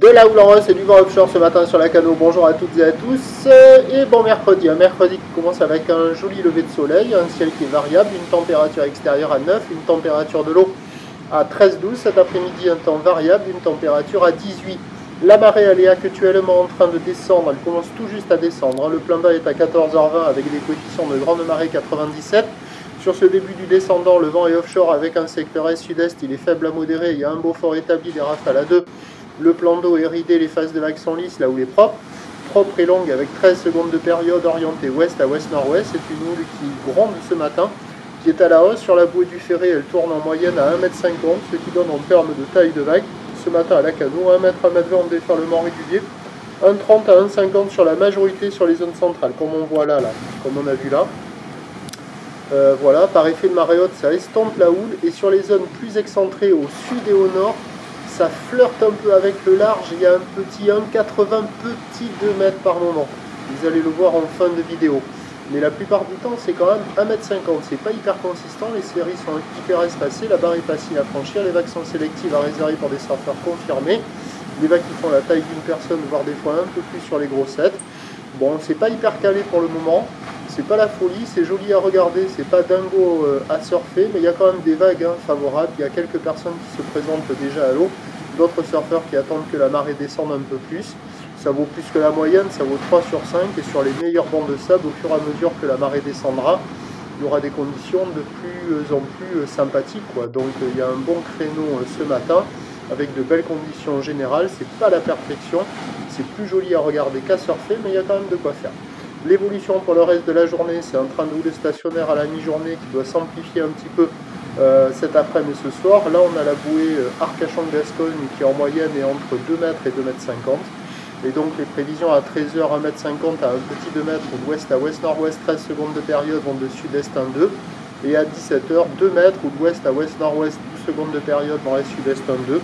De la houle en Rust et du vent offshore ce matin sur la Cano. Bonjour à toutes et à tous. Et bon mercredi, un mercredi qui commence avec un joli lever de soleil, un ciel qui est variable, une température extérieure à 9, une température de l'eau à 13-12. Cet après-midi, un temps variable, une température à 18. La marée, elle est actuellement en train de descendre, elle commence tout juste à descendre. Le plein bas est à 14h20 avec des coefficients de grande marée 97. Sur ce début du descendant, le vent est offshore avec un secteur est-sud-est, il est faible à modéré, il y a un beau fort établi, des rafales à 2. Le plan d'eau est ridé, les phases de vagues sont lisses, là où il est propre. Propre et longue avec 13 secondes de période orientée ouest à ouest-nord-ouest. C'est une houle qui gronde ce matin, qui est à la hausse. Sur la bouée du Ferré, elle tourne en moyenne à 1,50 m, ce qui donne en termes de taille de vague, ce matin à la Cano, 1 m à 1,20 m en déferlement régulier, 1,30 à 1,50 sur la majorité sur les zones centrales, comme on voit là, comme on a vu là. Voilà, par effet de marée haute, ça estompe la houle, et sur les zones plus excentrées au sud et au nord, ça flirte un peu avec le large, il y a un petit 1,80, petit 2 mètres par moment. Vous allez le voir en fin de vidéo. Mais la plupart du temps, c'est quand même 1,50 m. C'est pas hyper consistant, les séries sont hyper espacées, la barre est facile à franchir, les vagues sont sélectives à réserver pour des surfeurs confirmés. Des vagues qui font la taille d'une personne, voire des fois un peu plus sur les grossettes. Bon, c'est pas hyper calé pour le moment. C'est pas la folie, c'est joli à regarder, c'est pas dingo à surfer, mais il y a quand même des vagues favorables. Il y a quelques personnes qui se présentent déjà à l'eau, d'autres surfeurs qui attendent que la marée descende un peu plus. Ça vaut plus que la moyenne, ça vaut 3 sur 5, et sur les meilleurs bancs de sable, au fur et à mesure que la marée descendra, il y aura des conditions de plus en plus sympathiques, quoi. Donc il y a un bon créneau ce matin, avec de belles conditions générales. C'est pas la perfection, c'est plus joli à regarder qu'à surfer, mais il y a quand même de quoi faire. L'évolution pour le reste de la journée, c'est un train de houle stationnaire à la mi-journée qui doit s'amplifier un petit peu cet après-midi ce soir. Là, on a la bouée Arcachon-Gascogne qui en moyenne est entre 2 mètres et 2 mètres 50. Et donc les prévisions à 13h, 1 mètre 50 à un petit 2 mètres ou d'ouest à ouest-nord-ouest, 13 secondes de période, vont de sud-est 1-2. Et à 17h, 2 mètres ou d'ouest à ouest-nord-ouest, 12 secondes de période, nord-est sud-est 1-2.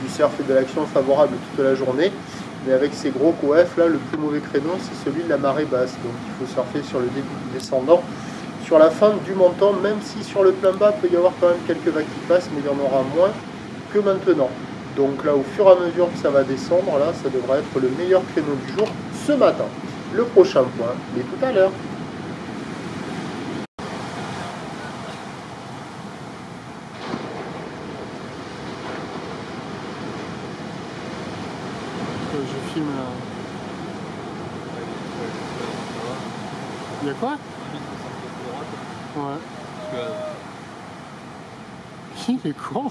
Du surf et de l'action favorable toute la journée. Mais avec ces gros coef, là, le plus mauvais créneau, c'est celui de la marée basse. Donc il faut surfer sur le début du descendant. Sur la fin du montant, même si sur le plein bas, il peut y avoir quand même quelques vagues qui passent, mais il y en aura moins que maintenant. Donc là, au fur et à mesure que ça va descendre, là, ça devrait être le meilleur créneau du jour ce matin. Le prochain point, mais tout à l'heure. Je filme là. Il y a quoi? Ouais. Il est con.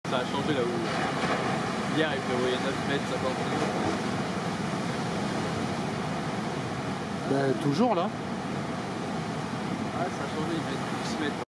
Ça a changé là où hier il prévoyait 9 mètres 50 minutes. Ben, toujours là. Ah, ça a changé, il met 6 mètres.